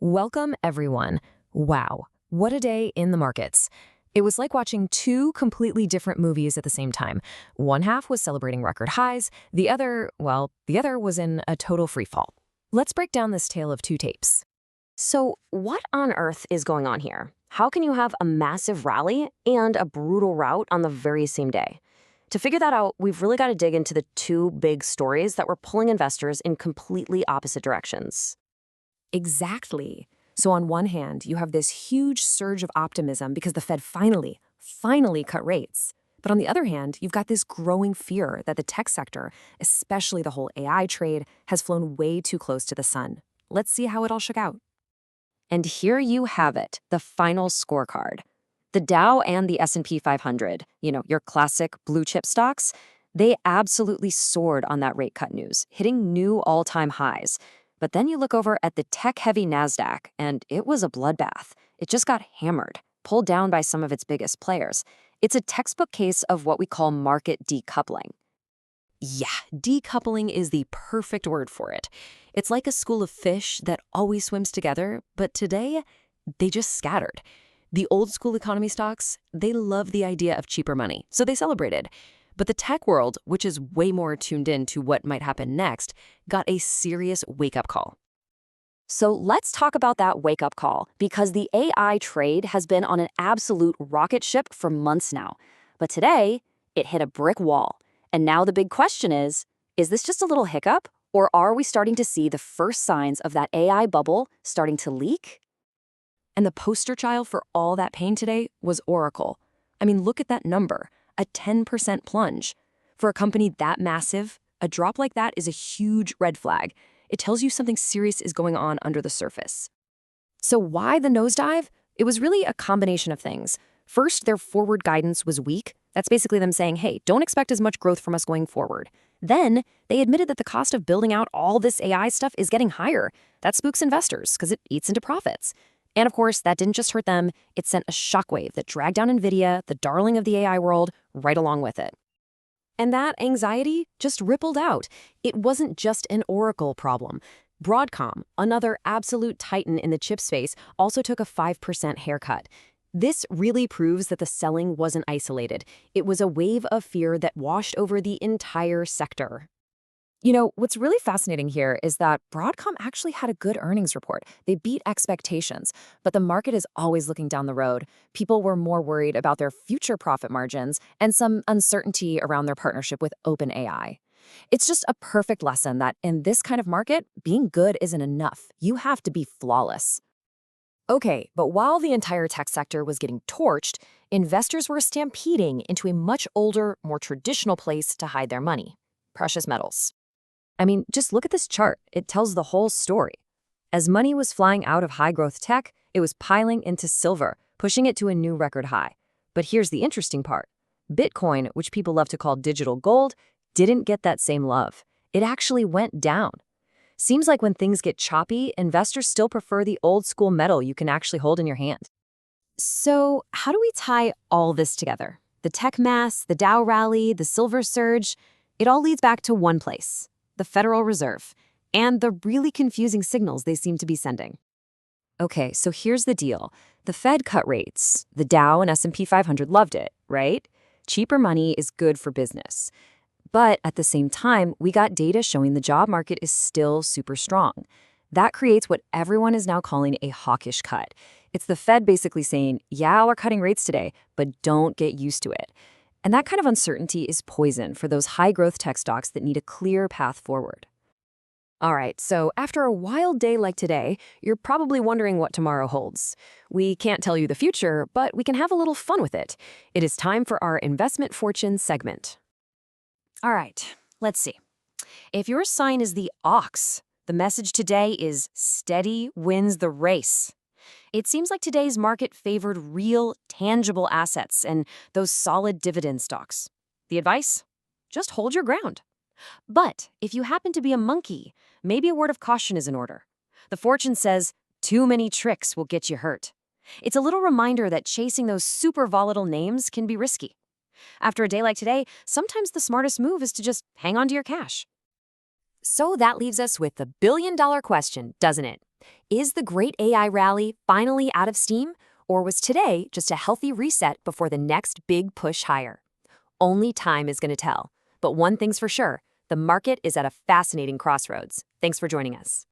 Welcome, everyone. Wow, what a day in the markets. It was like watching two completely different movies at the same time. One half was celebrating record highs, the other, well, the other was in a total freefall. Let's break down this tale of two tapes. So, what on earth is going on here? How can you have a massive rally and a brutal rout on the very same day? To figure that out, we've really got to dig into the two big stories that were pulling investors in completely opposite directions. Exactly. So on one hand, you have this huge surge of optimism because the Fed finally cut rates. But on the other hand, you've got this growing fear that the tech sector, especially the whole AI trade, has flown way too close to the sun. Let's see how it all shook out. And here you have it, the final scorecard. The Dow and the S&P 500, your classic blue chip stocks, they absolutely soared on that rate cut news, hitting new all-time highs. But then you look over at the tech-heavy Nasdaq, and it was a bloodbath. It just got hammered, pulled down by some of its biggest players. It's a textbook case of what we call market decoupling. Yeah, decoupling is the perfect word for it. It's like a school of fish that always swims together, but today, they just scattered. The old school economy stocks, they love the idea of cheaper money, so they celebrated. But the tech world, which is way more tuned in to what might happen next, got a serious wake-up call. So let's talk about that wake-up call, because the AI trade has been on an absolute rocket ship for months now. But today, it hit a brick wall. And now the big question is this just a little hiccup, or are we starting to see the first signs of that AI bubble starting to leak? And the poster child for all that pain today was Oracle. I mean, look at that number. A 10% plunge. For a company that massive, a drop like that is a huge red flag. It tells you something serious is going on under the surface. So why the nosedive? It was really a combination of things. First, their forward guidance was weak. That's basically them saying, hey, don't expect as much growth from us going forward. Then, they admitted that the cost of building out all this AI stuff is getting higher. That spooks investors because it eats into profits. And of course, that didn't just hurt them, it sent a shockwave that dragged down NVIDIA, the darling of the AI world, right along with it. And that anxiety just rippled out. It wasn't just an Oracle problem. Broadcom, another absolute titan in the chip space, also took a 5% haircut. This really proves that the selling wasn't isolated. It was a wave of fear that washed over the entire sector. You know, what's really fascinating here is that Broadcom actually had a good earnings report. They beat expectations, but the market is always looking down the road. People were more worried about their future profit margins and some uncertainty around their partnership with OpenAI. It's just a perfect lesson that in this kind of market, being good isn't enough. You have to be flawless. Okay, but while the entire tech sector was getting torched, investors were stampeding into a much older, more traditional place to hide their money: precious metals. I mean, just look at this chart. It tells the whole story. As money was flying out of high-growth tech, it was piling into silver, pushing it to a new record high. But here's the interesting part. Bitcoin, which people love to call digital gold, didn't get that same love. It actually went down. Seems like when things get choppy, investors still prefer the old-school metal you can actually hold in your hand. So how do we tie all this together? The tech mass, the Dow rally, the silver surge, it all leads back to one place: the Federal Reserve, and the really confusing signals they seem to be sending. Okay, so here's the deal. The Fed cut rates. The Dow and S&P 500 loved it, right? Cheaper money is good for business. But at the same time, we got data showing the job market is still super strong. That creates what everyone is now calling a hawkish cut. It's the Fed basically saying, yeah, we're cutting rates today, but don't get used to it. And that kind of uncertainty is poison for those high-growth tech stocks that need a clear path forward. All right, so after a wild day like today, you're probably wondering what tomorrow holds. We can't tell you the future, but we can have a little fun with it. It is time for our Investment Fortune segment. All right, let's see. If your sign is the ox, the message today is steady wins the race. It seems like today's market favored real, tangible assets and those solid dividend stocks. The advice? Just hold your ground. But if you happen to be a monkey, maybe a word of caution is in order. The fortune says, too many tricks will get you hurt. It's a little reminder that chasing those super volatile names can be risky. After a day like today, sometimes the smartest move is to just hang on to your cash. So that leaves us with the billion-dollar question, doesn't it? Is the great AI rally finally out of steam, or was today just a healthy reset before the next big push higher? Only time is going to tell. But one thing's for sure, the market is at a fascinating crossroads. Thanks for joining us.